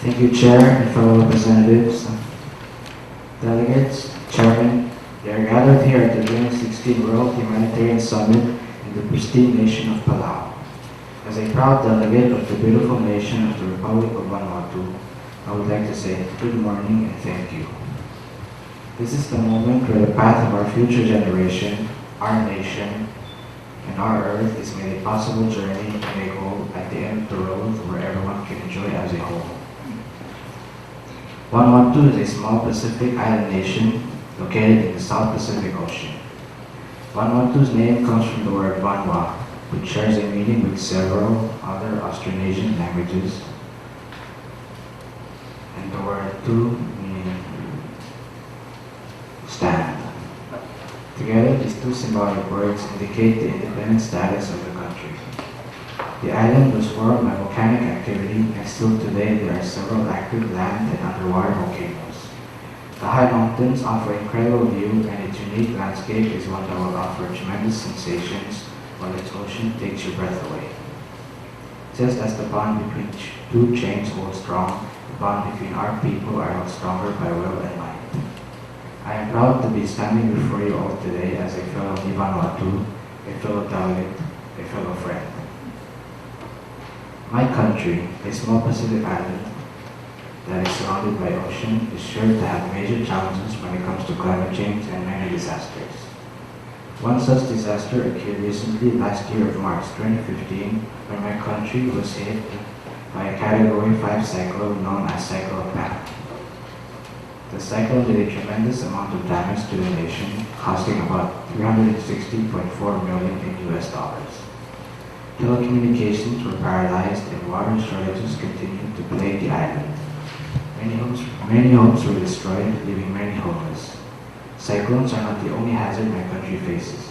Thank you, Chair and fellow representatives, delegates, Chairman. We are gathered here at the 2016 World Humanitarian Summit in the pristine nation of Palau. As a proud delegate of the beautiful nation of the Republic of Vanuatu, I would like to say good morning and thank you. This is the moment where the path of our future generation, our nation, and our Earth is made a possible journey and a goal at the end of the road where everyone can enjoy as a whole. Vanuatu is a small Pacific island nation located in the South Pacific Ocean. Vanuatu's name comes from the word Vanua, which shares a meaning with several other Austronesian languages, and the word tu meaning stand. Together, these two symbolic words indicate the independent status of the country. The island was formed by volcanic activity, and still today there are several active land and underwater volcanoes. The high mountains offer incredible view, and its unique landscape is one that will offer tremendous sensations, while its ocean takes your breath away. Just as the bond between two chains holds strong, the bond between our people are held stronger by will and might. I am proud to be standing before you all today as a fellow Vanuatu, a fellow delegate, a fellow friend. My country, a small Pacific island that is surrounded by ocean, is sure to have major challenges when it comes to climate change and many disasters. One such disaster occurred recently last year of March 2015 when my country was hit by a Category 5 cyclone known as Cyclone Palau. The cyclone did a tremendous amount of damage to the nation, costing about $360.4 million in US dollars. Telecommunications were paralyzed and water shortages continued to plague the island. Many homes were destroyed, leaving many homeless. Cyclones are not the only hazard my country faces.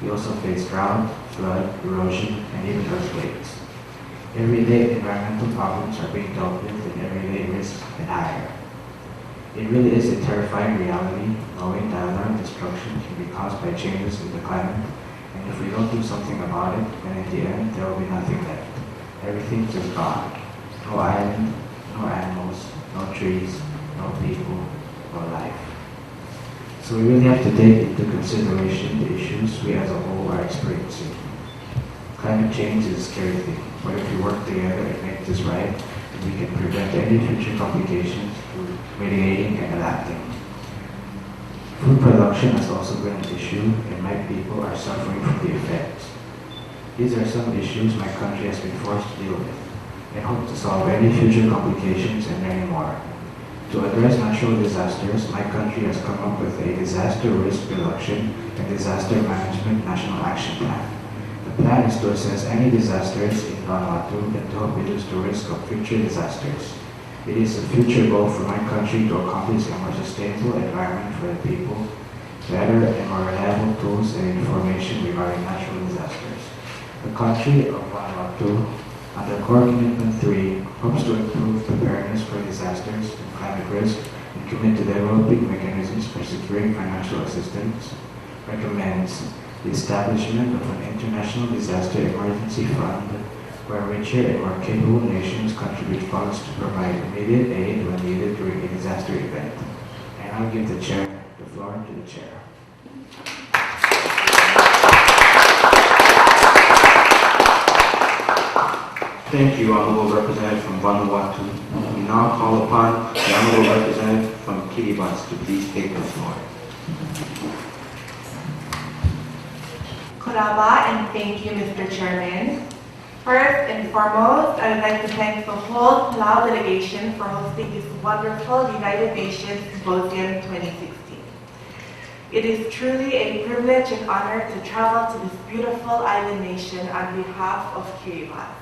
We also face drought, flood, erosion, and even earthquakes. Everyday environmental problems are being dealt with and everyday risks get higher. It really is a terrifying reality, knowing that a lot of destruction can be caused by changes in the climate, and if we don't do something about it, then in the end there will be nothing left. Everything's just gone. No island, no animals, no trees, no people, no life. So we really have to take into consideration the issues we as a whole are experiencing. Climate change is a scary thing, but if we work together and make this right, we can prevent any future complications through mitigating and adapting. Food production has also been an issue, and my people are suffering from the effects. These are some issues my country has been forced to deal with, and hope to solve any future complications and many more. To address natural disasters, my country has come up with a disaster risk reduction and disaster management national action plan. The plan is to assess any disasters in Vanuatu and to help reduce the risk of future disasters. It is a future goal for my country to accomplish a more sustainable environment for the people, better and more reliable tools and information regarding natural disasters. The country of Vanuatu, under Core Commitment 3, hopes to improve preparedness for disasters and climate risk and commit to developing mechanisms for securing financial assistance, recommends the establishment of an international disaster emergency fund where richer and more capable nations contribute funds to provide immediate aid when needed during a disaster event. And I'll give the floor to the chair. Thank you, Honorable Representative from Vanuatu. We now call upon the Honorable Representative from Kiribati to please take the floor. Kuraba, and thank you, Mr. Chairman. First and foremost, I would like to thank the whole Palau delegation for hosting this wonderful United Nations Symposium 2016. It is truly a privilege and honor to travel to this beautiful island nation on behalf of Kiribati.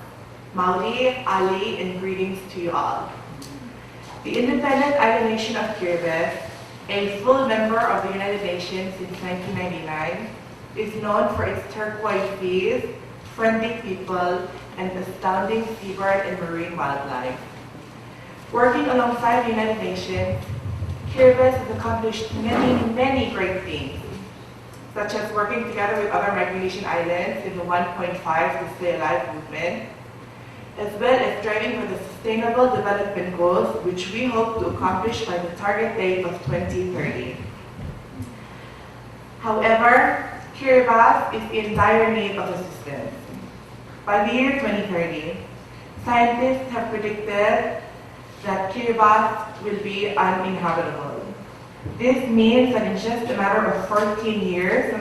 Maori, Ali, and greetings to you all. The independent island nation of Kiribati, a full member of the United Nations since 1999, is known for its turquoise seas, friendly people, and astounding seabird and marine wildlife. Working alongside the United Nations, Kiribati has accomplished many great things, such as working together with other micronesian islands in the 1.5 to Stay Alive movement, as well as striving for the Sustainable Development Goals, which we hope to accomplish by the target date of 2030. However, Kiribati is in dire need of assistance. By the year 2030, scientists have predicted that Kiribati will be uninhabitable. This means that in just a matter of 14 years,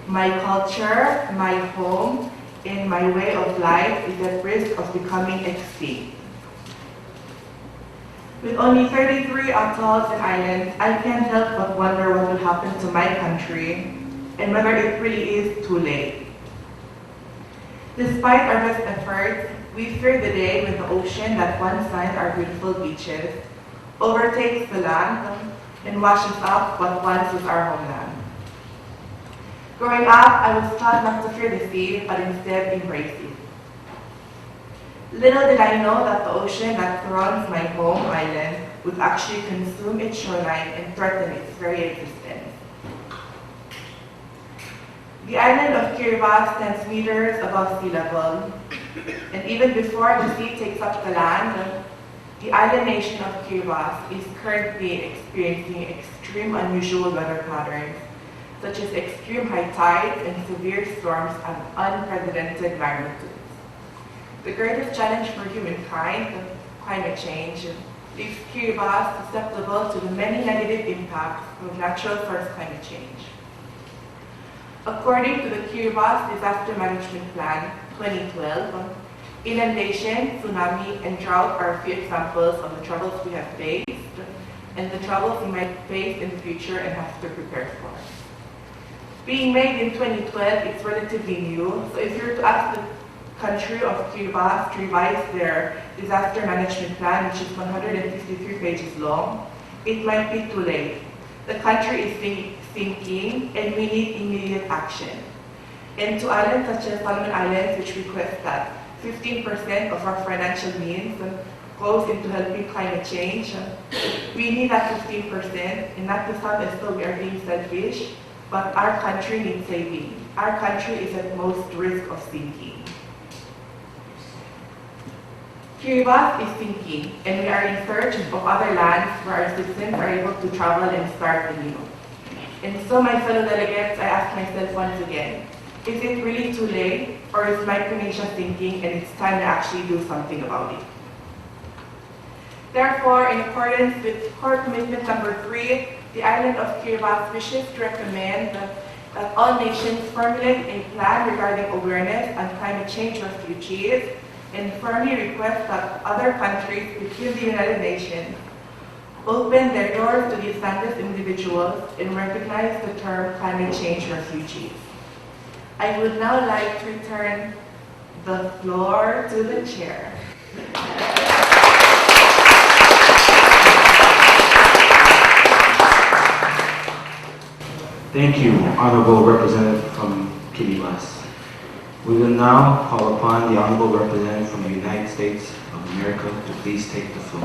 my culture, my home, and my way of life is at risk of becoming extinct. With only 33 atolls and islands, I can't help but wonder what will happen to my country and whether it really is too late. Despite our best efforts, we fear the day when the ocean that once lined our beautiful beaches overtakes the land and washes up what once was our homeland. Growing up, I was taught not to fear the sea, but instead embrace it. Little did I know that the ocean that surrounds my home island would actually consume its shoreline and threaten its very existence. The island of Kiribati stands meters above sea level, and even before the sea takes up the land, the island nation of Kiribati is currently experiencing extreme unusual weather patterns, such as extreme high tides and severe storms of unprecedented magnitudes. The greatest challenge for humankind, climate change, leaves Kiribati susceptible to the many negative impacts of natural source climate change. According to the Kiribati Disaster Management Plan 2012, inundation, tsunami, and drought are a few examples of the troubles we have faced and the troubles we might face in the future and have to prepare for. Being made in 2012, it's relatively new, so if you were to ask the country of Kiribati to revise their disaster management plan, which is 153 pages long, it might be too late. The country is sinking and we need immediate action. And to islands such as Solomon Islands, which request that 15% of our financial means goes into helping climate change, we need that 15%, and not to sound as though we are being selfish, but our country needs saving. Our country is at most risk of sinking. Kiribati is sinking, and we are in search of other lands where our citizens are able to travel and start anew. And so, my fellow delegates, I ask myself once again, is it really too late, or is Micronesia sinking and it's time to actually do something about it? Therefore, in accordance with core commitment number 3, the island of Kiribati wishes to recommend that all nations formulate a plan regarding awareness on climate change refugees and firmly request that other countries within the United Nations open their doors to these landless individuals and recognize the term climate change refugees. I would now like to return the floor to the chair. Thank you, Honorable Representative from Kiribati. We will now call upon the Honorable Representative from the United States of America to please take the floor.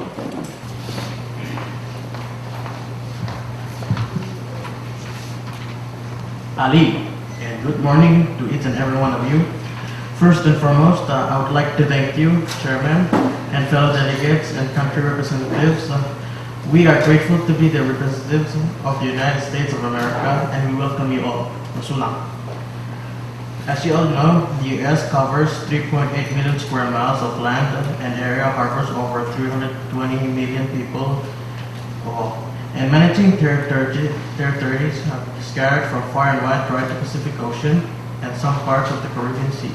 Ali, and good morning to each and every one of you. First and foremost, I would like to thank you, Chairman, and fellow delegates and country representatives. We are grateful to be the representatives of the United States of America, and we welcome you all. Masulang. As you all know, the U.S. covers 3.8 million square miles of land and area harbors over 320 million people. And managing territories scattered from far and wide throughout the Pacific Ocean and some parts of the Caribbean Sea.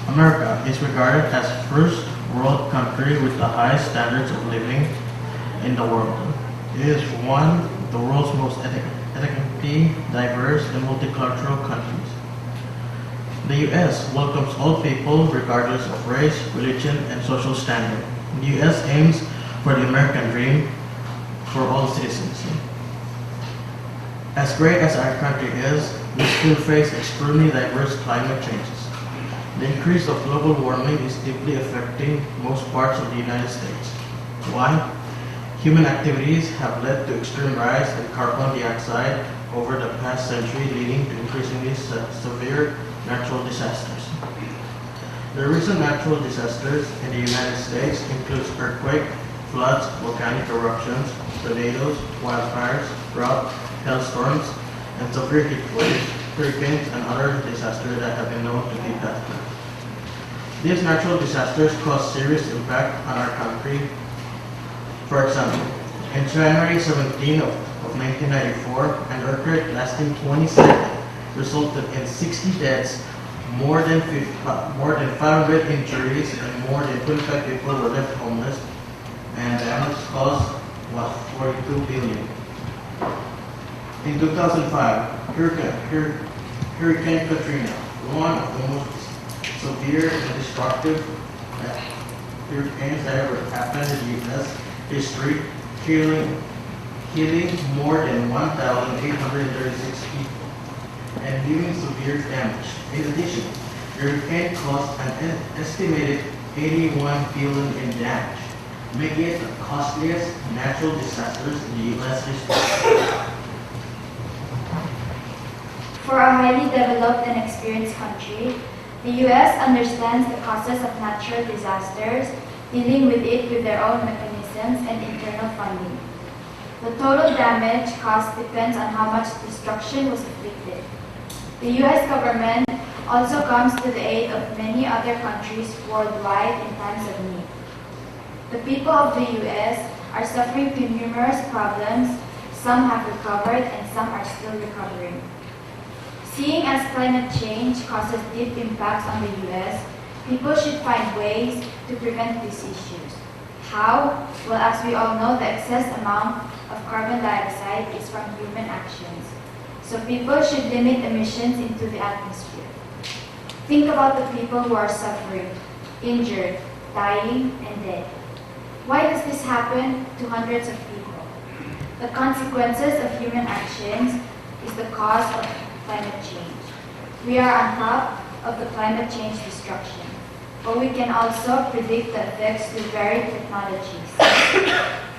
America is regarded as first world country with the highest standards of living in the world. It is one of the world's most ethnically diverse and multicultural countries. The U.S. welcomes all people regardless of race, religion, and social standing. The U.S. aims for the American dream for all citizens. As great as our country is, we still face extremely diverse climate changes. The increase of global warming is deeply affecting most parts of the United States. Why? Human activities have led to extreme rise in carbon dioxide over the past century, leading to increasingly severe natural disasters. The recent natural disasters in the United States includes earthquake, floods, volcanic eruptions, tornadoes, wildfires, drought, hailstorms, and severe heat waves, hurricanes, and other disasters that have been known to be deadly. These natural disasters cause serious impact on our country. For example, in January 17 of 1994, an earthquake lasting 20 seconds resulted in 60 deaths, more than 500 injuries, and more than 25 people were left homeless, and the damage caused was $42 billion. In 2005, Hurricane Katrina, one of the most severe and destructive hurricanes that ever happened in U.S. history, killing more than 1,836 people and leaving severe damage. In addition, the hurricane caused an estimated $81 billion in damage, making it the costliest natural disasters in the U.S. history. For a highly developed and experienced country, the U.S. understands the causes of natural disasters, dealing with it with their own mechanisms and internal funding. The total damage caused depends on how much destruction was inflicted. The U.S. government also comes to the aid of many other countries worldwide in times of need. The people of the U.S. are suffering from numerous problems. Some have recovered and some are still recovering. Seeing as climate change causes deep impacts on the U.S., people should find ways to prevent these issues. How? Well, as we all know, the excess amount of carbon dioxide is from human actions. So people should limit emissions into the atmosphere. Think about the people who are suffering, injured, dying, and dead. Why does this happen to hundreds of people? The consequences of human actions is the cause of climate change. We are on top of the climate change destruction, but we can also predict the effects through varied technologies,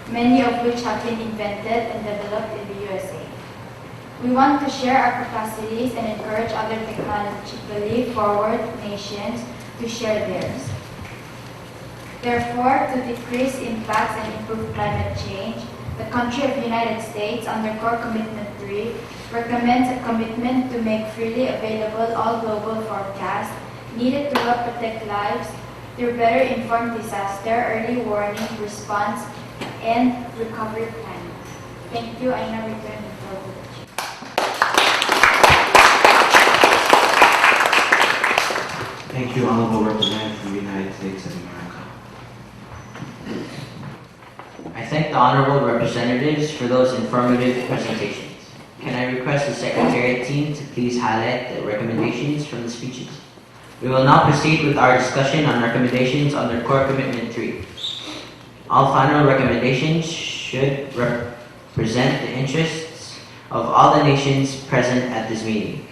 many of which have been invented and developed in the USA. We want to share our capacities and encourage other technologically forward nations to share theirs. Therefore, to decrease impacts and improve climate change, the country of the United States, under Core Commitment 3, recommends a commitment to make freely available all global forecasts needed to help protect lives through better informed disaster, early warning, response, and recovery planning. Thank you. I now return the floor to the Chair. Thank you, Honorable Representative from the United States of America. I thank the honorable representatives for those informative presentations. Can I request the Secretariat team to please highlight the recommendations from the speeches? We will now proceed with our discussion on recommendations under Core Commitment 3. All final recommendations should represent the interests of all the nations present at this meeting.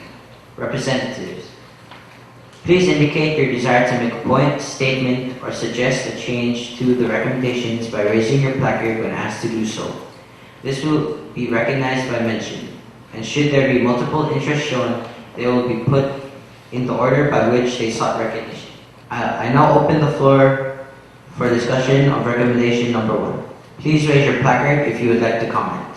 Representatives, please indicate your desire to make a point, statement, or suggest a change to the recommendations by raising your placard when asked to do so. This will be recognized by mention, and should there be multiple interests shown, they will be put in the order by which they sought recognition. I now open the floor for discussion of recommendation number 1. Please raise your placard if you would like to comment.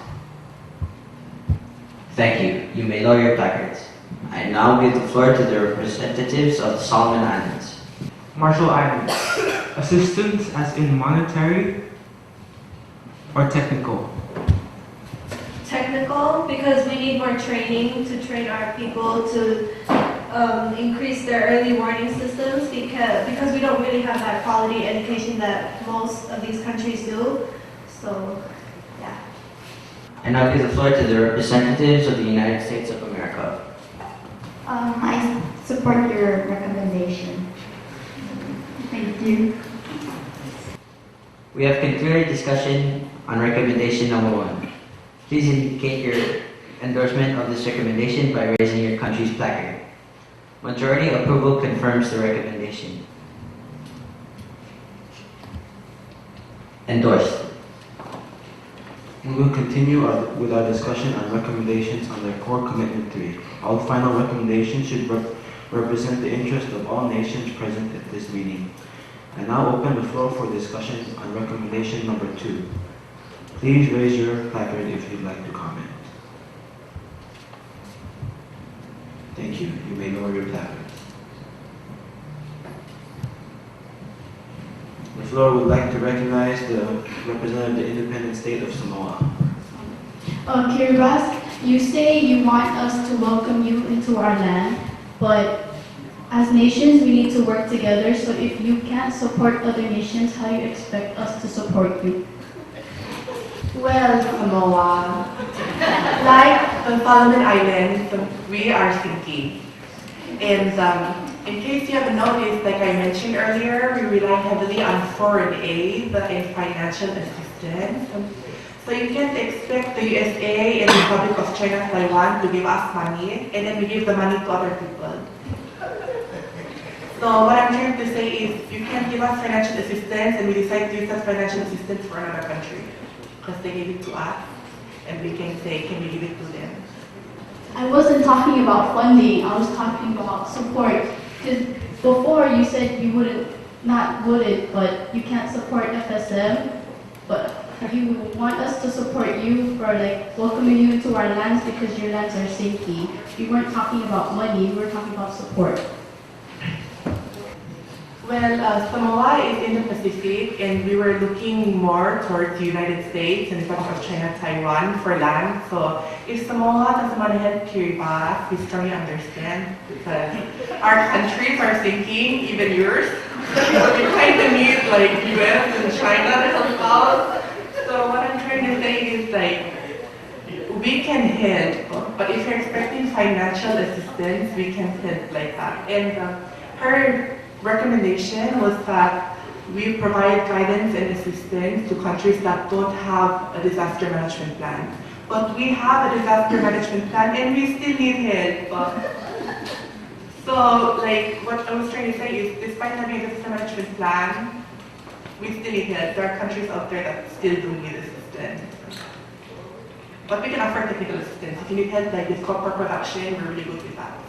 Thank you. You may lower your placards. I now give the floor to the representatives of the Solomon Islands. Marshall Islands. Assistance as in monetary or technical? Technical, because we need more training to train our people to increase their early warning systems, because we don't really have that quality education that most of these countries do. So, yeah. I now give the floor to the representatives of the United States of America. I support your recommendation. Thank you. We have concluded discussion on recommendation number 1. Please indicate your endorsement of this recommendation by raising your country's placard. Majority approval confirms the recommendation. Endorsed. We will continue with our discussion on recommendations under Core Commitment 3. All final recommendations should represent the interest of all nations present at this meeting. I now open the floor for discussion on recommendation number 2. Please raise your placard if you'd like to comment. Thank you. You may lower your placard. The floor would like to recognize the representative of the independent state of Samoa. Kiribati, you say you want us to welcome you into our land, but as nations we need to work together, so if you can't support other nations, how do you expect us to support you? Well, Samoa, like the Solomon Islands, we are sinking. And in case you haven't noticed, like I mentioned earlier, we rely heavily on foreign aid and financial assistance. So you can't expect the USA and the Republic of China, Taiwan to give us money, and then we give the money to other people. So what I'm trying to say is, you can't give us financial assistance and we decide to use that financial assistance for another country. Because they gave it to us, and we can say, can we give it to them? I wasn't talking about funding, I was talking about support. Because before you said you wouldn't, but you can't support FSM, but you want us to support you for like welcoming you into our lands because your lands are sinking. We weren't talking about money, we were talking about support. Well, Samoa is in the Pacific, and we were looking more towards the United States and the Republic of China, Taiwan for land. So if Samoa doesn't want to help Kiribati, we strongly understand because our countries are sinking, even yours. So we kind of need like US and China to help out. So what I'm trying to say is like, we can help, but if you're expecting financial assistance, we can help like that. And her recommendation was that we provide guidance and assistance to countries that don't have a disaster management plan. But we have a disaster management plan and we still need help. So like what I was trying to say is, despite having a disaster management plan, we still need help. There are countries out there that still do need assistance. But we can offer technical assistance. If you need help like with copper production, we're really good with that.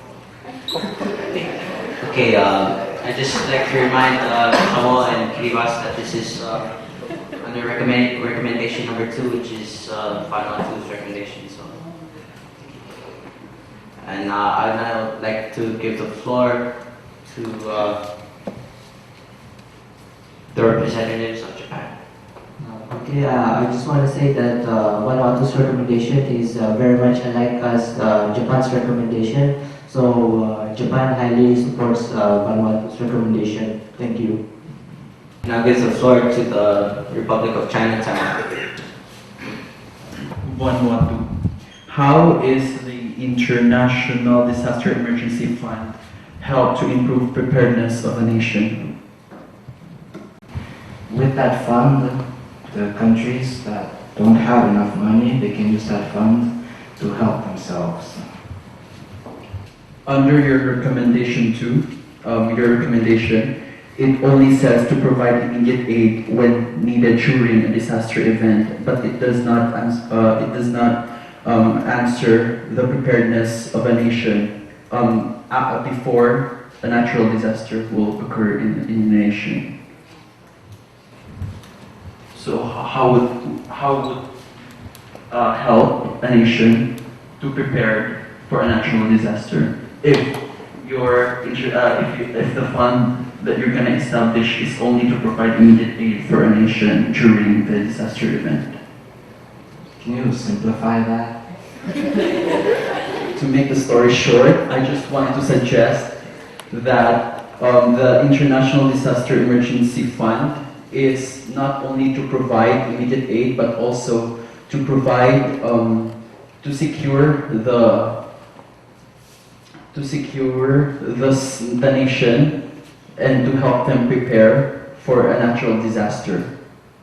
Thank you. Okay, I'd just like to remind Samoa and Kiribati that this is under recommendation number 2, which is final two's recommendation. So, and I'd now like to give the floor to the representatives of Japan. Okay, I just want to say that Vanuatu's recommendation is very much unlike us, Japan's recommendation. So Japan highly supports Vanuatu's recommendation. Thank you. Now gives the floor to the Republic of China, Taiwan. Vanuatu. How is the International Disaster Emergency Fund help to improve preparedness of a nation? With that fund, the countries that don't have enough money, they can use that fund to help themselves. Under your recommendation 2, your recommendation, it only says to provide immediate aid when needed during a disaster event, but it does not answer the preparedness of a nation before a natural disaster will occur in a nation. So how would help a nation to prepare for a natural disaster if if the fund that you're going to establish is only to provide immediate aid for a nation during the disaster event? Can you simplify that? To make the story short, I just wanted to suggest that the International Disaster Emergency Fund is not only to provide immediate aid, but also to provide to secure the nation and to help them prepare for a natural disaster,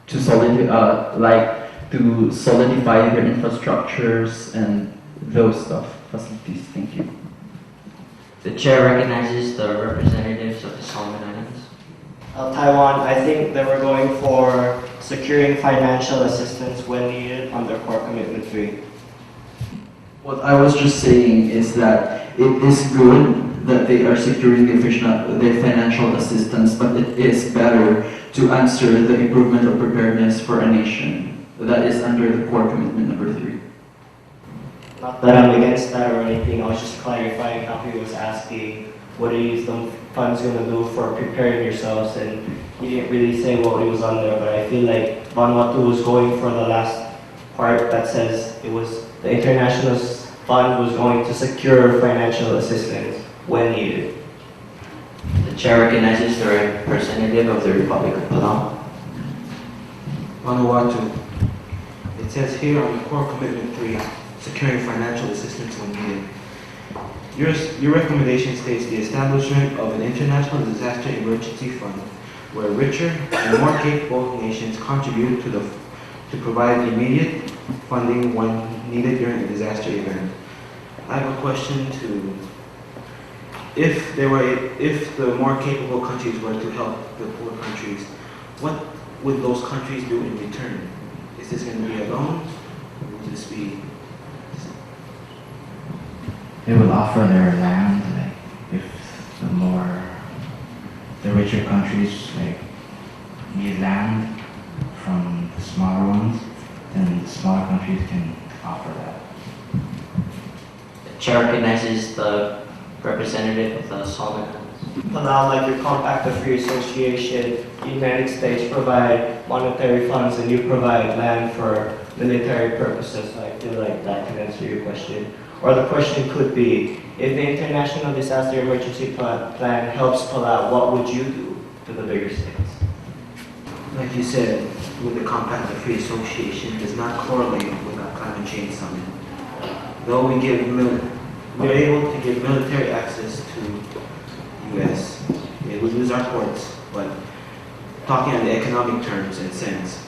to solidify their infrastructures and those facilities. Thank you. The chair recognizes the representatives of the Solomon Islands. Taiwan, I think that we're going for securing financial assistance when needed under Core Commitment 3. What I was just saying is that it is good that they are securing their financial assistance, but it is better to answer the improvement of preparedness for a nation. That is under the core commitment number 3. Not that I'm against that or anything, I was just clarifying how he was asking what are these funds going to do for preparing yourselves, and he didn't really say what it was on there, but I feel like Vanuatu was going for the last part that says it was the international fund was going to secure financial assistance when needed. The chair recognizes the representative of the Republic of Palau. Vanuatu. It says here on the core commitment 3, securing financial assistance when needed. Your recommendation states the establishment of an international disaster emergency fund where richer and more capable nations contribute to provide immediate funding when needed during a disaster event. I have a question to, if the more capable countries were to help the poor countries, what would those countries do in return? Is this going to be a loan? Or would this be? They would offer their land, like if the richer countries like need land from the smaller ones, then the smaller countries can offer that. The chair recognizes the representative of the Solomon Islands. Palau, like your Compact of Free Association, the United States provide monetary funds and you provide land for military purposes. So I feel like that can answer your question. Or the question could be, if the International Disaster Emergency Plan helps Palau, what would you do to the bigger states? Like you said, with the Compact of Free Association does not correlate with our climate change summit. Though we're able to give military access to the U.S., we lose our ports, but talking on the economic terms and sense,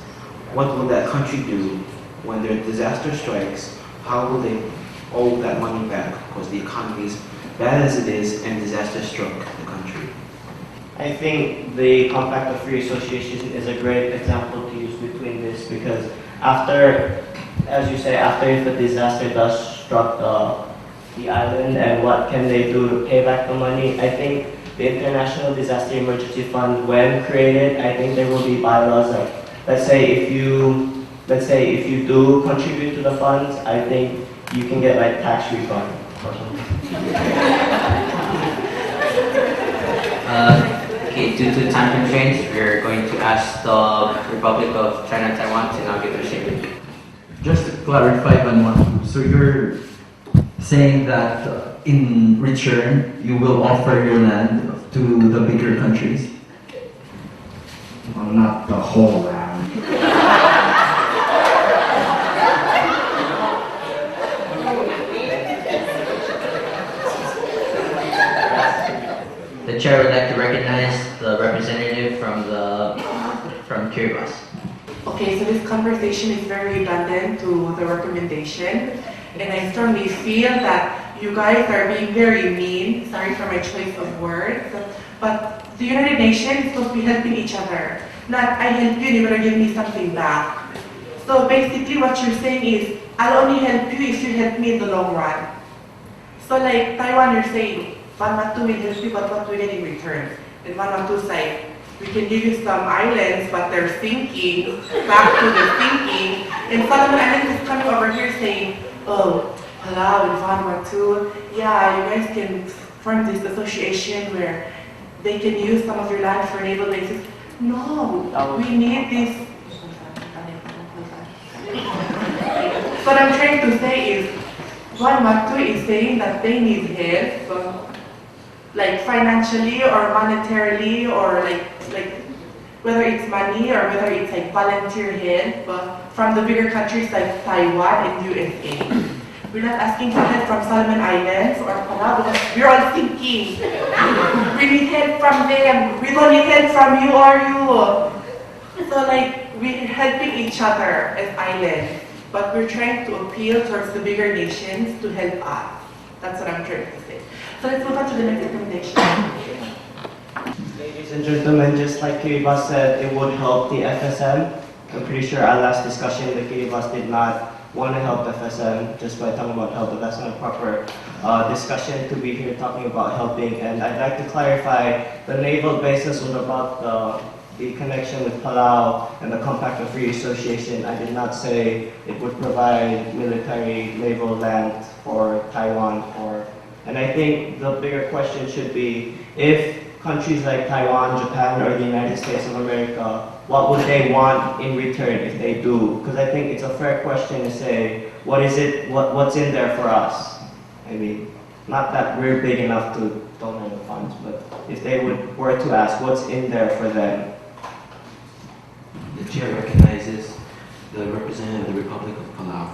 what will that country do when their disaster strikes? How will they owe that money back? Because the economy is bad as it is and disaster struck the country. I think the Compact of Free Association is a great example to use between this because after, as you say, after if a disaster does struck the island and what can they do to pay back the money, I think the International Disaster Emergency Fund, when created, I think there will be bylaws like, let's say if you do contribute to the funds, I think you can get like tax refund or something. Okay, due to time constraints, we're going to ask the Republic of China and Taiwan to now give their statement. Just to clarify, Vanuatu, so you're saying that in return, you will offer your land to the bigger countries? Well, not the whole land. The chair would like to recognize the representative from Kiribati. Okay, so this conversation is very redundant to the recommendation, and I strongly feel that you guys are being very mean, sorry for my choice of words, but the United Nations is supposed to be helping each other, not I help you and you're going to give me something back. So basically what you're saying is, I'll only help you if you help me in the long run. So like Taiwan, you're saying, Vanuatu will help you, but what do we get in return? And Vanuatu's like, we can give you some islands, but they're sinking, back to the sinking. And Solomon Islands is coming over here saying, oh, Palau and Vanuatu, yeah, you guys can form this association where they can use some of your land for naval bases. No, we need this. What I'm trying to say is, Vanuatu is saying that they need help, like financially or monetarily, or like whether it's money or whether it's like volunteer help from the bigger countries like Taiwan and USA. We're not asking for help from Solomon Islands or Palau because we're all thinking. We need help from them. We don't need help from you or you. So like we're helping each other as islands, but we're trying to appeal towards the bigger nations to help us. That's what I'm trying to say. So let's move on to the next recommendation. Ladies and gentlemen, just like Kiribati said, it would help the FSM. I'm pretty sure our last discussion, the Kiribati did not want to help FSM just by talking about help, but that's not a proper discussion to be here talking about helping. And I'd like to clarify, the naval basis was about the connection with Palau and the Compact of Free Association. I did not say it would provide military naval land for Taiwan and I think the bigger question should be, if countries like Taiwan, Japan, or the United States of America, what would they want in return if they do? Because I think it's a fair question to say, what's in there for us? I mean, not that we're big enough to donate the funds, but if they were to ask, what's in there for them? The chair recognizes the representative of the Republic of Palau.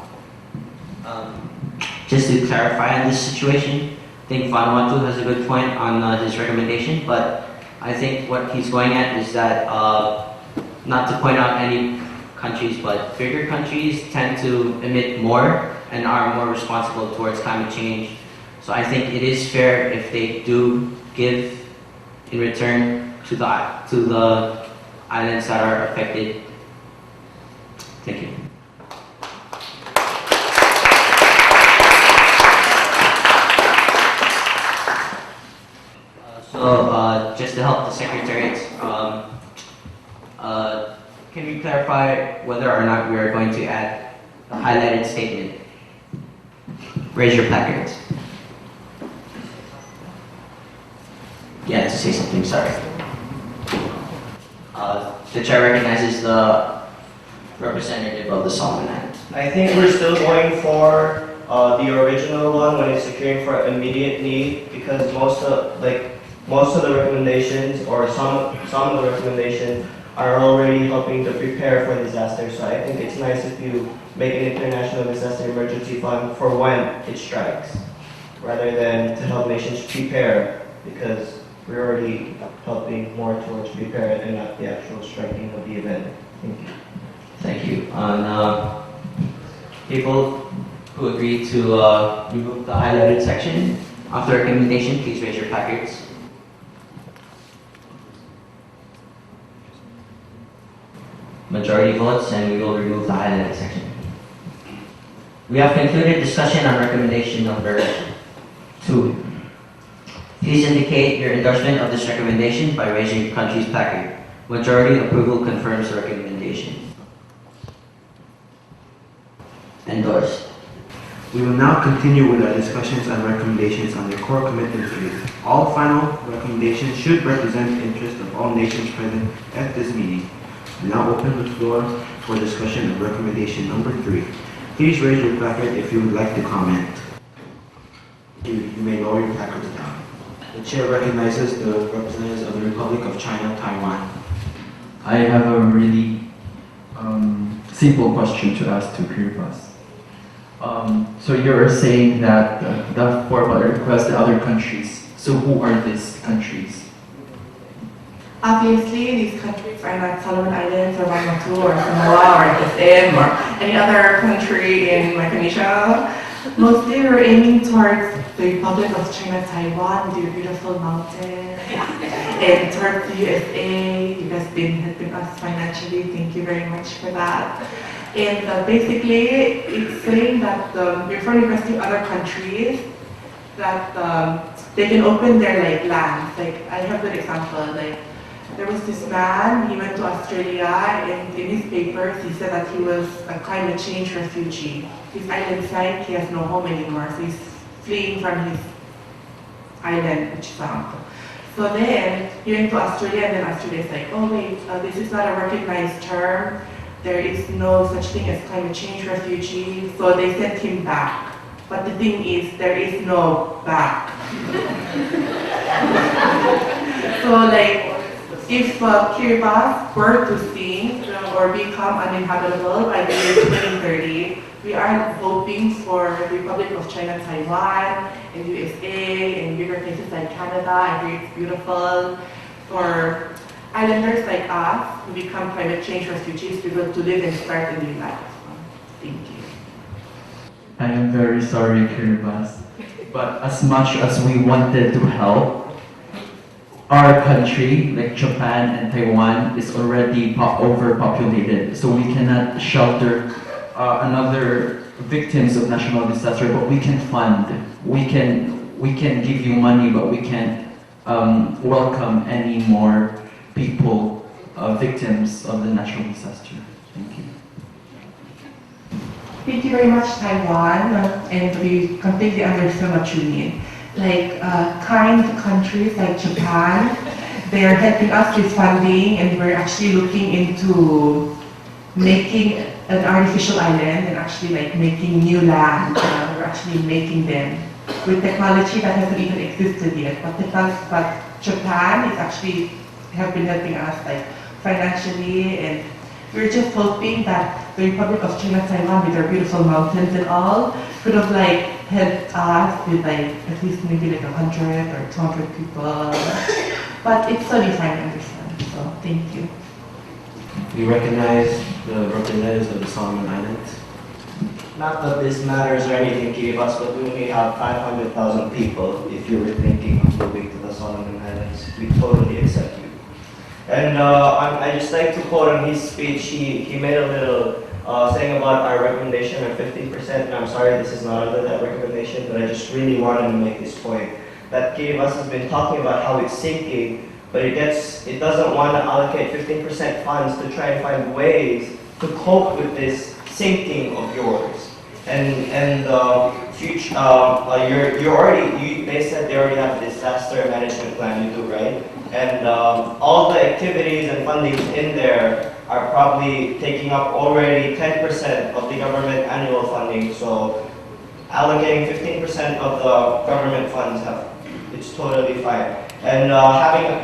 Just to clarify on this situation, I think Vanuatu has a good point on his recommendation, but I think what he's going at is that, not to point out any countries, but bigger countries tend to emit more and are more responsible towards climate change. So I think it is fair if they do give in return to the islands that are affected. Thank you. Just to help the secretariat, can we clarify whether or not we are going to add a highlighted statement? Raise your placards. Yeah, to say something, sorry. The chair recognizes the representative of the Solomon Islands. I think we're still going for the original one when it's securing for immediate need, because most of the recommendations, or some of the recommendations, are already helping to prepare for disaster. So I think it's nice if you make an international disaster emergency fund for when it strikes, rather than to help nations prepare, because we're already helping more towards prepare and not the actual striking of the event. Thank you. Thank you. On people who agree to remove the highlighted section of the recommendation, please raise your placards. Majority votes, and we will remove the highlighted section. We have concluded discussion on recommendation number 2. Please indicate your endorsement of this recommendation by raising your country's placard. Majority approval confirms the recommendation. Endorsed. We will now continue with our discussions and recommendations under Core Commitment 3. All final recommendations should represent the interest of all nations present at this meeting. We now open the floor for discussion of recommendation number 3. Please raise your placard if you would like to comment. You may lower your placards down. The chair recognizes the representatives of the Republic of China, Taiwan. I have a really simple question to ask to Kiribati. So you're saying that the formal request the other countries. So who are these countries? Obviously, these countries are not Solomon Islands or Vanuatu or Samoa or FSM or any other country in Micronesia. Mostly we're aiming towards the Republic of China, Taiwan, with your beautiful mountains, and towards the USA. You guys been helping us financially. Thank you very much for that. And basically, it's saying that we're requesting other countries that they can open their lands. I have an example. There was this man, he went to Australia, and in his papers he said that he was a climate change refugee. His island site, he has no home anymore, so he's fleeing from his island, which found. So then he went to Australia, and then Australia's like, oh wait, this is not a recognized term. There is no such thing as climate change refugee, so they sent him back. But the thing is, there is no back. So if Kiribati were to sink or become uninhabitable by the year 2030, we are hoping for the Republic of China, Taiwan, and USA, and bigger places like Canada. I hear it's beautiful. For islanders like us who become climate change refugees, to be able to live and start a new life. Thank you. I am very sorry, Kiribati, but as much as we wanted to help, our country, like Japan and Taiwan, is already overpopulated, so we cannot shelter another victims of natural disaster, but we can fund. We can give you money, but we can't welcome any more people, victims of the natural disaster. Thank you. Thank you very much, Taiwan, and we completely understand what you mean. Like kind countries like Japan, they're helping us with funding, and we're actually looking into making an artificial island and actually like making new land. We're actually making them with technology that hasn't even existed yet. But Japan is actually have been helping us like financially, and we're just hoping that the Republic of China, Taiwan, with their beautiful mountains and all, could have like helped us with like at least maybe like 100 or 200 people. But it's totally fine, I understand. So thank you. We recognize the representatives of the Solomon Islands. Not that this matters or anything, Kiribati, but we only have 500,000 people. If you were thinking of moving to the Solomon Islands, we totally accept you. And I just like to quote on his speech. He made a little saying about our recommendation of 50%. And I'm sorry, this is not under that recommendation, but I just really wanted to make this point that Kiribati has been talking about how it's sinking, but it doesn't want to allocate 15% funds to try and find ways to cope with this sinking of yours. And future, they said they already have a disaster management plan. You do, right? And all the activities and funding in there are probably taking up already 10% of the government annual funding. So allocating 15% of the government funds, it's totally fine. And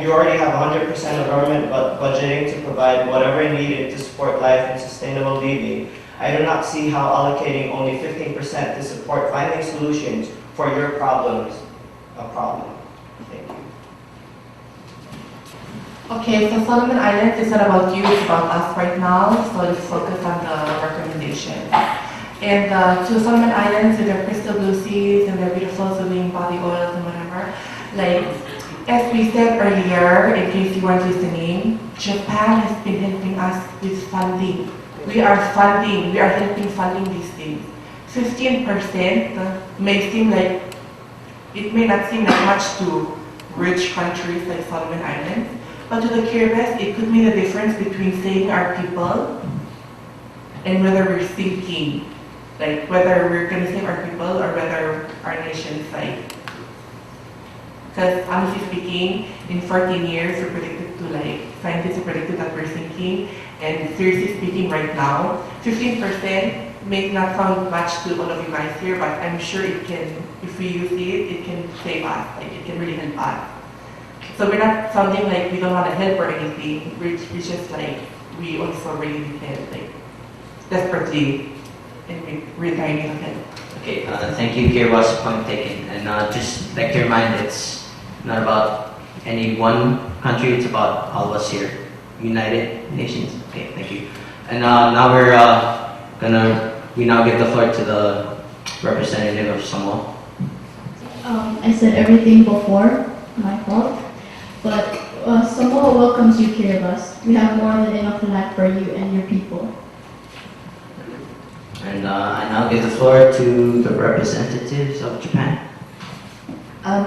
you already have 100% of government budgeting to provide whatever needed to support life and sustainable living. I do not see how allocating only 15% to support finding solutions for your problems a problem. Thank you. Okay, so Solomon Islands is not about you, it's about us right now, so let's focus on the recommendation. And to Solomon Islands with their crystal blue seas and their beautiful soothing body oils and whatever, like, as we said earlier, in case you weren't listening, Japan has been helping us with funding. We are helping funding these things. 15% may seem like, it may not seem like much to rich countries like Solomon Islands, but to the Kiribati, it could mean a difference between saving our people and whether we're sinking, like whether we're going to save our people or whether our nation's like. Because honestly speaking, in 14 years, we're predicted to like, scientists are predicted that we're sinking. And seriously speaking right now, 15% may not sound much to all of you guys here, but I'm sure it can, if we use it can save us, like it can really help us. So we're not sounding like we don't want to help or anything, we're just like, we also really need help, like desperately, and we really need help. Okay, thank you, Kiribati, point taken. And just like to remind, it's not about any one country, it's about all of us here. United Nations. Okay, thank you. And now we now give the floor to the representative of Samoa. I said everything before, my fault. But Samoa welcomes you, Kiribati. We have more than enough land for you and your people. And I now give the floor to the representatives of Japan.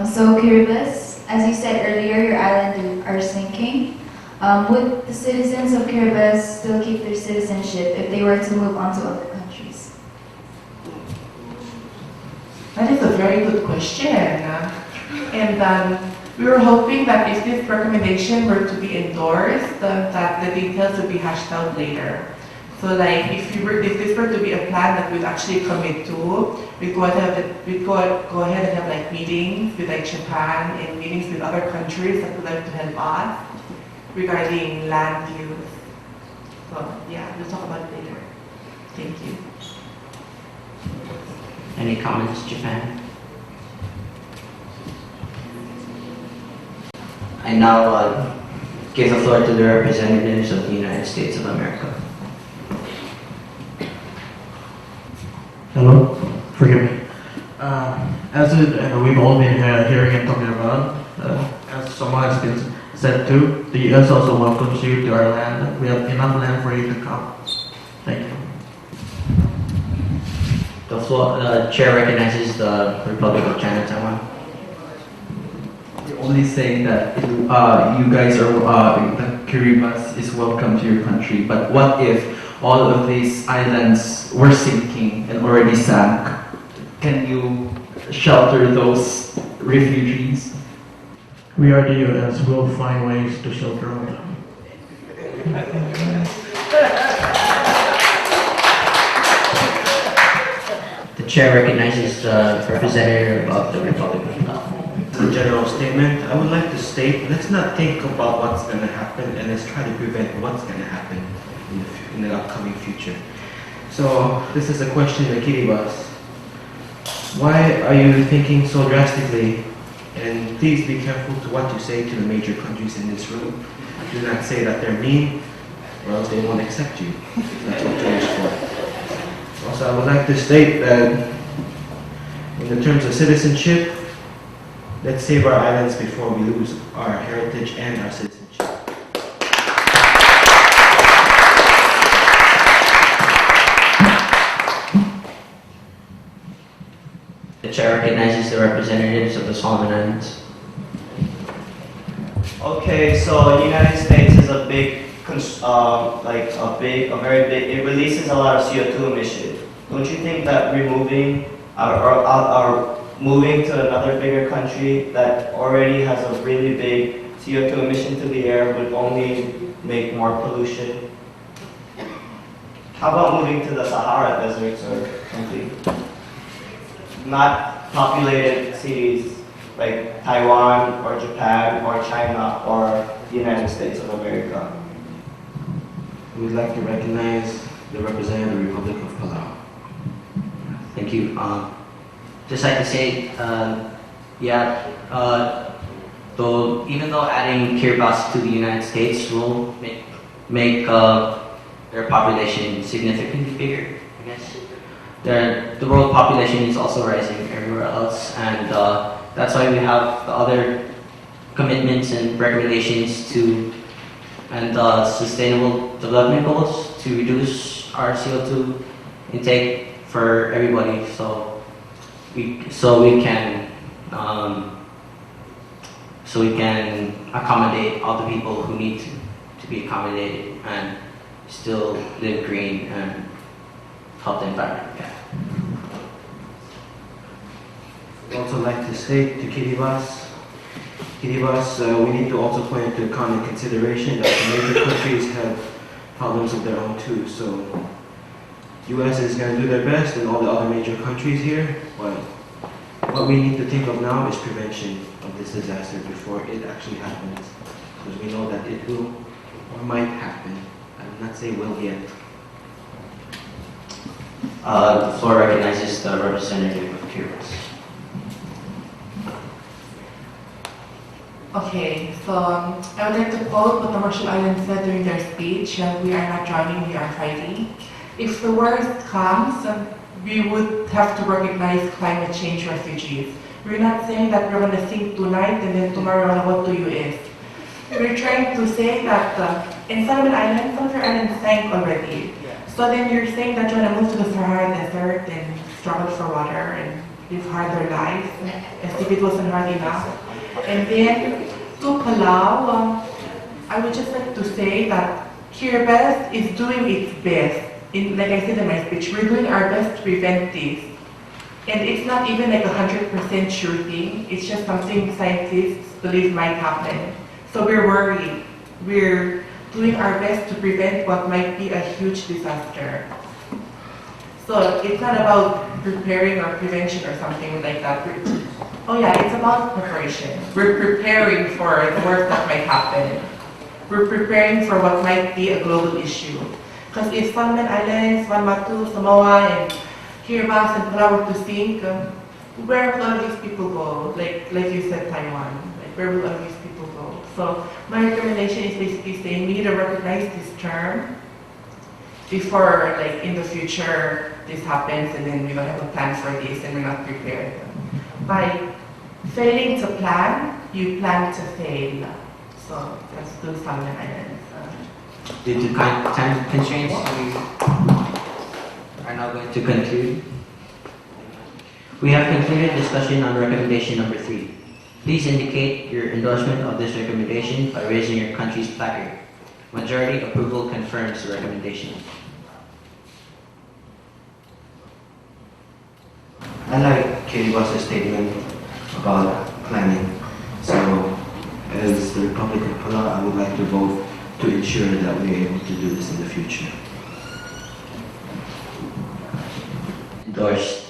So Kiribati, as you said earlier, your island are sinking. Would the citizens of Kiribati still keep their citizenship if they were to move on to other countries? That is a very good question. And we were hoping that if this recommendation were to be endorsed, that the details would be hashed out later. So like if this were to be a plan that we'd actually commit to, we'd go ahead and have like meetings with like Japan and meetings with other countries that would like to help us regarding land use. So yeah, we'll talk about it later. Thank you. Any comments, Japan? I now give the floor to the representatives of the United States of America. Hello, forgive me. As we've all been hearing and talking about, as someone has been said too, the U.S. also welcomes you to our land. We have enough land for you to come. Thank you. The chair recognizes the Republic of China, Taiwan. You're only saying that you guys are, the Kiribati is welcome to your country, but what if all of these islands were sinking and already sank? Can you shelter those refugees? We are the US, we'll find ways to shelter them. The chair recognizes the representative of the Republic of Palau. A general statement, I would like to state, let's not think about what's going to happen and let's try to prevent what's going to happen in the upcoming future. So, this is a question to Kiribati. Why are you thinking so drastically? And please be careful to what you say to the major countries in this room. Do not say that they're mean, or else they won't accept you. That's what you're for. Also, I would like to state that in the terms of citizenship, let's save our islands before we lose our heritage and our citizenship. The chair recognizes the representatives of the Solomon Islands. Okay, so the United States is a big, very big, it releases a lot of CO2 emissions. Don't you think that removing or moving to another bigger country that already has a really big CO2 emission to the air would only make more pollution? How about moving to the Sahara deserts or something? Not populated cities like Taiwan or Japan or China or the United States of America. We would like to recognize the representative of the Republic of Palau. Thank you. Just like to say, though even though adding Kiribati to the United States will make their population significantly bigger, I guess. The world population is also rising everywhere else, and that's why we have the other commitments and recommendations and sustainable development goals to reduce our CO2 intake for everybody, so we can accommodate all the people who need to be accommodated and still live green and help the environment. Yeah. I'd also like to state to Kiribati, we need to also point into account and consideration that the major countries have problems of their own too. So, U.S. is going to do their best, and all the other major countries here. But what we need to think of now is prevention of this disaster before it actually happens, because we know that it will or might happen. I will not say will yet. The floor recognizes the representative of Kiribati. Okay, so I would like to quote what the Marshall Islands said during their speech: "We are not drowning, we are fighting." If the worst comes, we would have to recognize climate change refugees. We're not saying that we're going to sink tonight and then tomorrow we're going to go to US. We're trying to say that in Solomon Islands, some of your islands sank already. So then you're saying that you're going to move to the Sahara Desert and struggle for water and live harder lives as if it wasn't hard enough. And then to Palau, I would just like to say that Kiribati is doing its best. Like I said in my speech, we're doing our best to prevent this. And it's not even like 100% sure thing. It's just something scientists believe might happen. So we're worried. We're doing our best to prevent what might be a huge disaster. So it's not about preparing or prevention or something like that. It's about preparation. We're preparing for the worst that might happen. We're preparing for what might be a global issue. Because if Solomon Islands, Vanuatu, Samoa, and Kiribati and Palau were to sink, where will all these people go? Like you said, Taiwan. Like, where will all these people go? So my recommendation is basically saying we need to recognize this term before, like, in the future this happens and then we don't have a plan for this and we're not prepared. By failing to plan, you plan to fail. So let's do Solomon Islands. Due to time constraints, we are now going to conclude. We have concluded discussion on recommendation number 3. Please indicate your endorsement of this recommendation by raising your country's placard. Majority approval confirms the recommendation. I like Katie Boss's statement about planning. So, as the Republic of Palau, I would like to vote to ensure that we are able to do this in the future. Endorsed.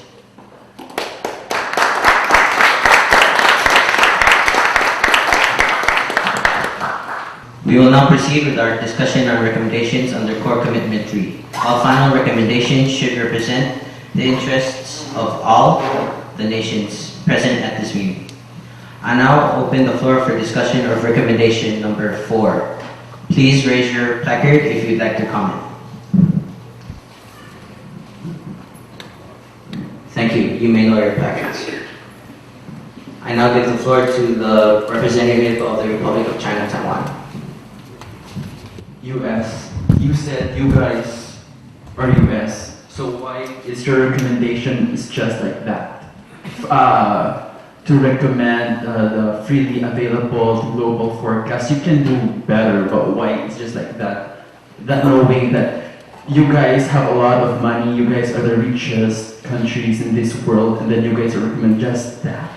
We will now proceed with our discussion on recommendations under Core Commitment 3. All final recommendations should represent the interests of all the nations present at this meeting. I now open the floor for discussion of recommendation number 4. Please raise your placard if you'd like to comment. Thank you. You may lower your placards. I now give the floor to the representative of the Republic of China, Taiwan. US. You said you guys are US. So why is your recommendation is just like that? To recommend the freely available global forecast, you can do better, but why it's just like that? That knowing that you guys have a lot of money, you guys are the richest countries in this world, and then you guys recommend just that.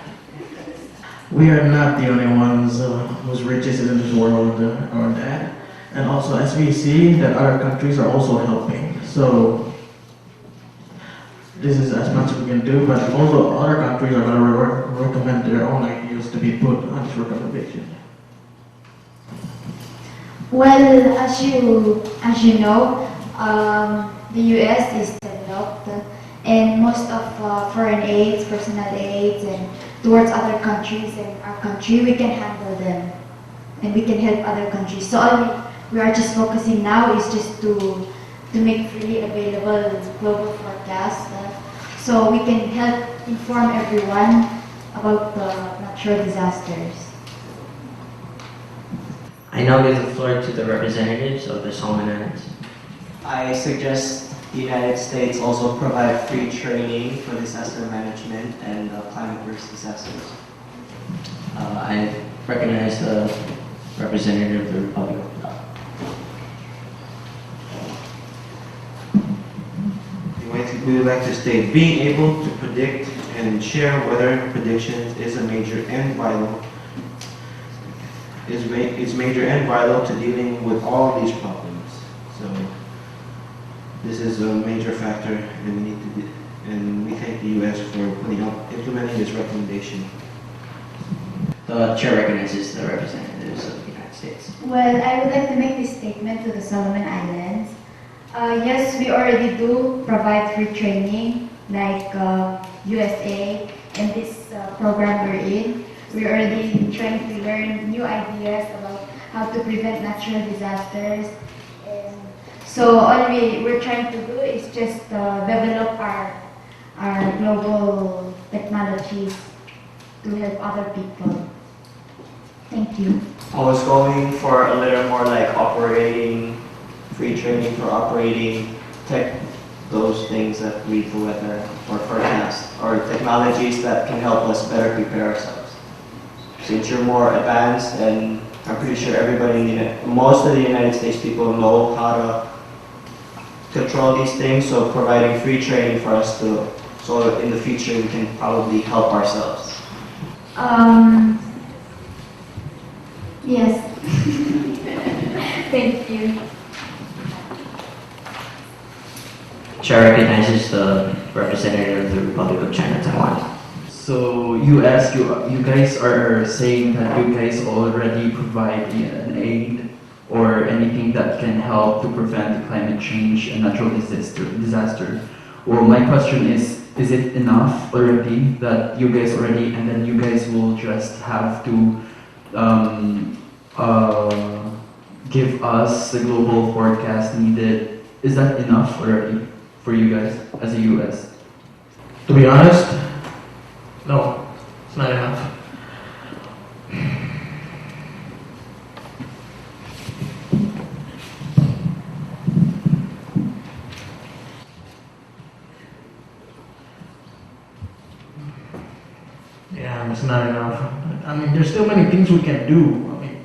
We are not the only ones whose riches in this world are that. And also, as we see that other countries are also helping. So, this is as much as we can do, but also other countries are going to recommend their own ideas to be put on this recommendation. Well, as you know, the U.S. is developed, and most of foreign aids, personal aids, and towards other countries and our country, we can handle them, and we can help other countries. So all we are just focusing now is just to make freely available global forecasts, so we can help inform everyone about the natural disasters. I now give the floor to the representatives of the Solomon Islands. I suggest the United States also provide free training for disaster management and climate risk disasters. I recognize the representative of the Republic of Palau. We would like to state, being able to predict and share weather predictions is a major and vital to dealing with all these problems. So this is a major factor, and we thank the U.S. for implementing this recommendation. The chair recognizes the representatives of the United States. Well, I would like to make this statement to the Solomon Islands. Yes, we already do provide free training, like USA and this program we're in. We're already trying to learn new ideas about how to prevent natural disasters. And so all we're trying to do is just develop our global technologies to help other people. Thank you. I was going for a little more like free training for operating those things that read the weather or forecast, or technologies that can help us better prepare ourselves. Since you're more advanced, and I'm pretty sure most of the United States people know how to control these things, so providing free training for us so in the future we can probably help ourselves. Yes. Thank you. Chair recognizes the representative of the Republic of China, Taiwan. So US, you guys are saying that you guys already provide an aid or anything that can help to prevent climate change and natural disaster. Well, my question is it enough already that you guys already, and then you guys will just have to give us the global forecast needed? Is that enough already for you guys as a US? To be honest, no, it's not enough. not enough. I mean, there's still many things we can do. I mean,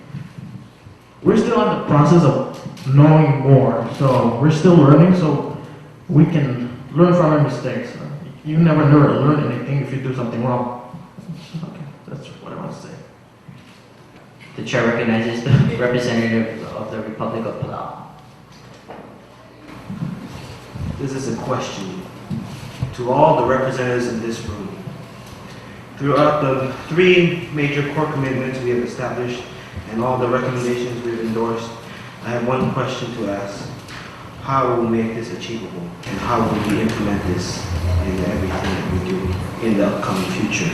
we're still in the process of knowing more, so we're still learning, so we can learn from our mistakes. You never learn anything if you do something wrong. Okay, that's what I want to say. The chair recognizes the representative of the Republic of Palau. This is a question to all the representatives in this room. Throughout the 3 major core commitments we have established and all the recommendations we've endorsed, I have one question to ask. How will we make this achievable? And how will we implement this in everything that we do in the upcoming future?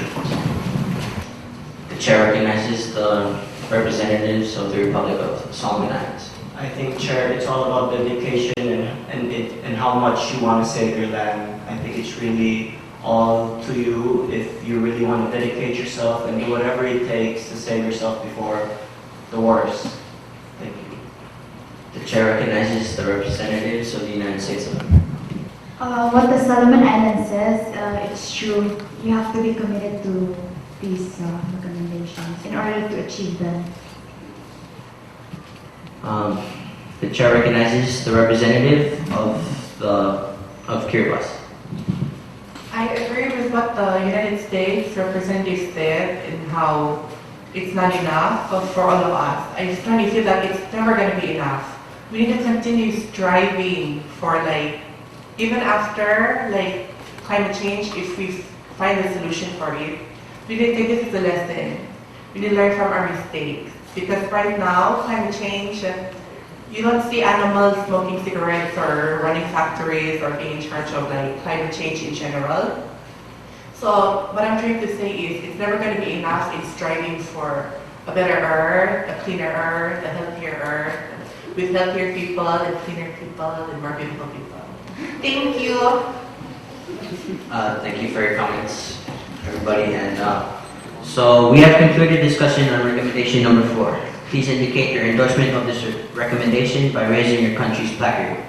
The chair recognizes the representatives of the Republic of Solomon Islands. I think, Chair, it's all about dedication and how much you want to save your land. I think it's really all to you if you really want to dedicate yourself and do whatever it takes to save yourself before the wars. Thank you. The chair recognizes the representatives of the United States of America. What the Solomon Islands says, it's true. You have to be committed to these recommendations in order to achieve them. The chair recognizes the representative of Kiribati. I agree with what the United States representative said and how it's not enough for all of us. I strongly feel that it's never going to be enough. We need to continue striving for even after climate change, if we find a solution for it, we need to take this as a lesson. We need to learn from our mistakes. Because right now, climate change, you don't see animals smoking cigarettes or running factories or being in charge of climate change in general. So what I'm trying to say is it's never going to be enough in striving for a better earth, a cleaner earth, a healthier earth, with healthier people and cleaner people and more beautiful people. Thank you. Thank you for your comments, everybody. And so we have concluded discussion on recommendation number 4. Please indicate your endorsement of this recommendation by raising your country's placard.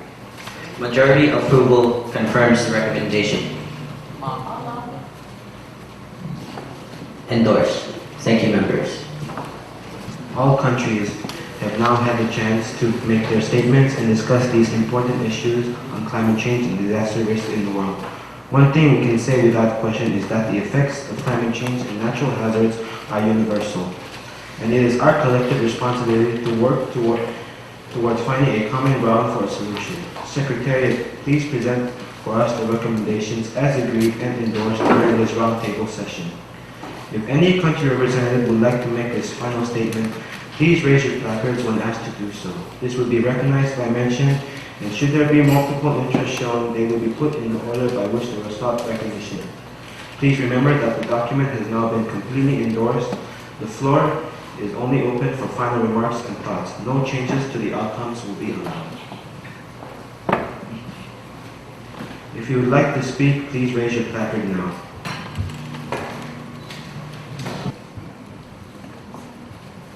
Majority approval confirms the recommendation. Endorsed. Thank you, members. All countries have now had the chance to make their statements and discuss these important issues on climate change and disaster risk in the world. One thing we can say without question is that the effects of climate change and natural hazards are universal. And it is our collective responsibility to work towards finding a common ground for a solution. Secretariat, please present for us the recommendations as agreed and endorsed during this roundtable session. If any country representative would like to make this final statement, please raise your placards when asked to do so. This will be recognized by mention, and should there be multiple interests shown, they will be put in the order by which they were sought recognition. Please remember that the document has now been completely endorsed. The floor is only open for final remarks and thoughts. No changes to the outcomes will be allowed. If you would like to speak, please raise your placard now.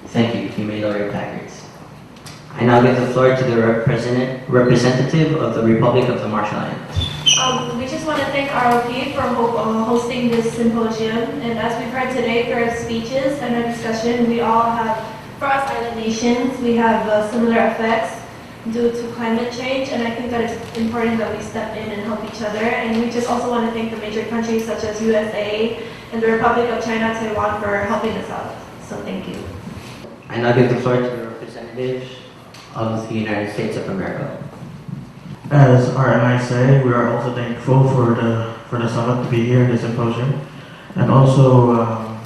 Thank you. You may lower your placards. I now give the floor to the representative of the Republic of the Marshall Islands. We just want to thank ROP for hosting this symposium. And as we've heard today through our speeches and our discussion, we all have, for us island nations, we have similar effects due to climate change. And I think that it's important that we step in and help each other. And we just also want to thank the major countries such as USA and the Republic of China, Taiwan for helping us out. So thank you. I now give the floor to the representatives of the United States of America. As RMI say, we are also thankful for the summit to be here in the symposium, and also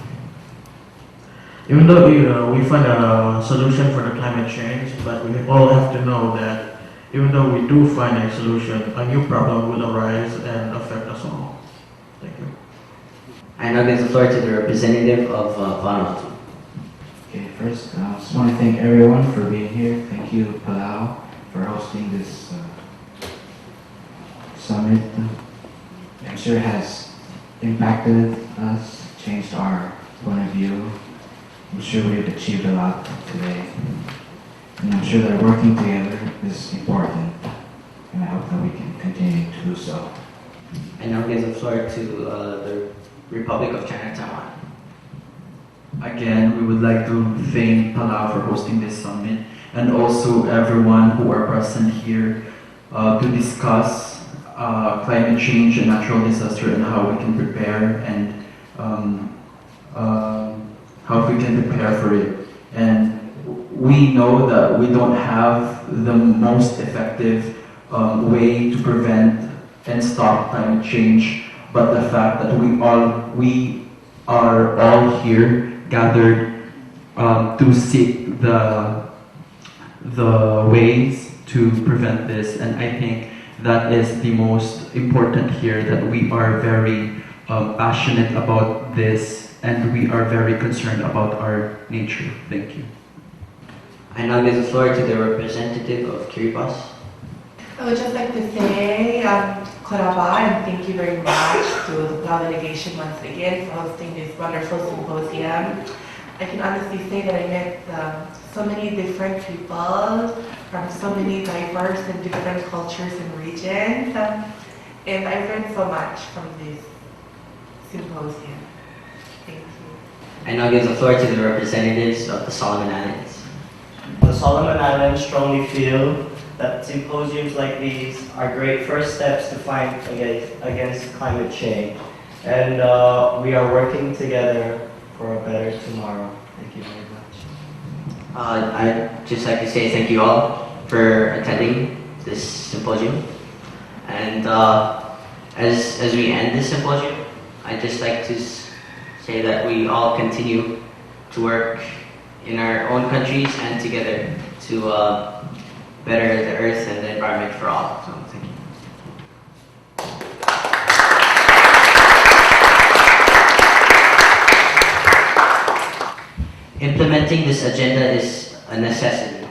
even though we find a solution for the climate change, but we all have to know that even though we do find a solution, a new problem will arise and affect us all. Thank you. I now give the floor to the representative of Vanuatu. Okay, first, I just want to thank everyone for being here. Thank you, Palau, for hosting this summit. I'm sure it has impacted us, changed our point of view. I'm sure we've achieved a lot today. And I'm sure that working together is important. And I hope that we can continue to do so. I now give the floor to the Republic of China, Taiwan. Again, we would like to thank Palau for hosting this summit and also everyone who are present here to discuss climate change and natural disaster and how we can prepare and how we can prepare for it. And we know that we don't have the most effective way to prevent and stop climate change, but the fact that we are all here gathered to seek the ways to prevent this, and I think that is the most important here, that we are very passionate about this and we are very concerned about our nature. Thank you. I now give the floor to the representative of Kiribati. I would just like to say Koraba, and thank you very much to the Palau delegation once again for hosting this wonderful symposium. I can honestly say that I met so many different people from so many diverse and different cultures and regions, and I learned so much from this symposium. Thank you. I now give the floor to the representatives of the Solomon Islands. The Solomon Islands strongly feel that symposiums like these are great first steps to fight against climate change. And we are working together for a better tomorrow. Thank you very much. I'd just like to say thank you all for attending this symposium. And as we end this symposium, I'd just like to say that we all continue to work in our own countries and together to better the earth and the environment for all. So thank you. Implementing this agenda is a necessity.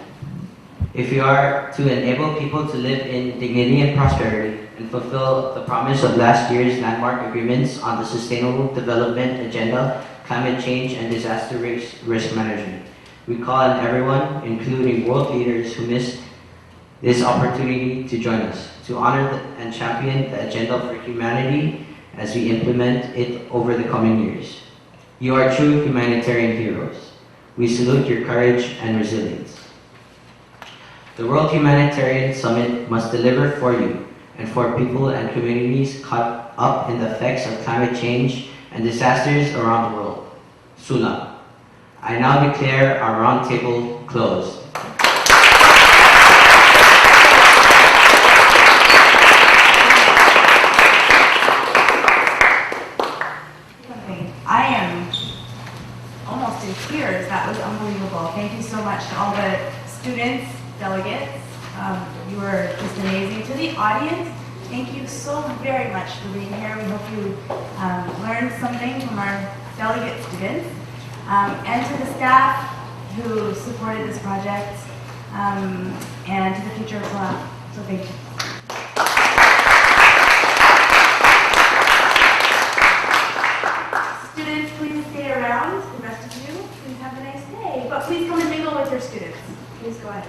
If we are to enable people to live in dignity and prosperity and fulfill the promise of last year's landmark agreements on the Sustainable Development Agenda, climate change, and disaster risk management, we call on everyone, including world leaders who missed this opportunity, to join us, to honor and champion the agenda for humanity as we implement it over the coming years. You are true humanitarian heroes. We salute your courage and resilience. The World Humanitarian Summit must deliver for you and for people and communities caught up in the effects of climate change and disasters around the world. Sulam. I now declare our roundtable closed. I am almost in tears. That was unbelievable. Thank you so much to all the students, delegates. You were just amazing. To the audience, thank you so very much for being here. We hope you learned something from our delegate students. And to the staff who supported this project, and to the future of Palau. So thank you. Students, please stay around. The rest of you, please have a nice day. But please come and mingle with your students. Please go ahead.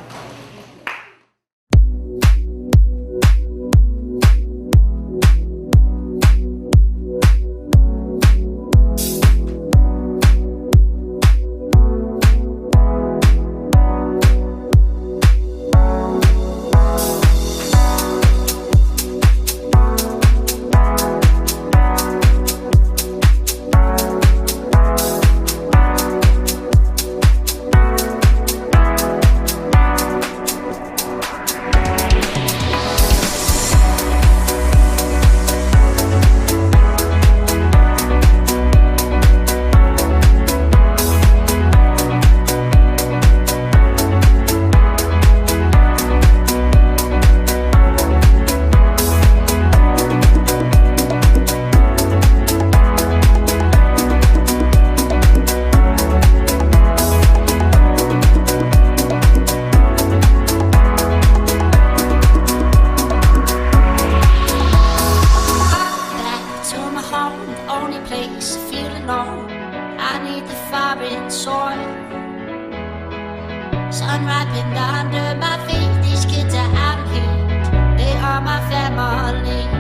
Sun ripened under my feet. These kids are out of here. They are my family.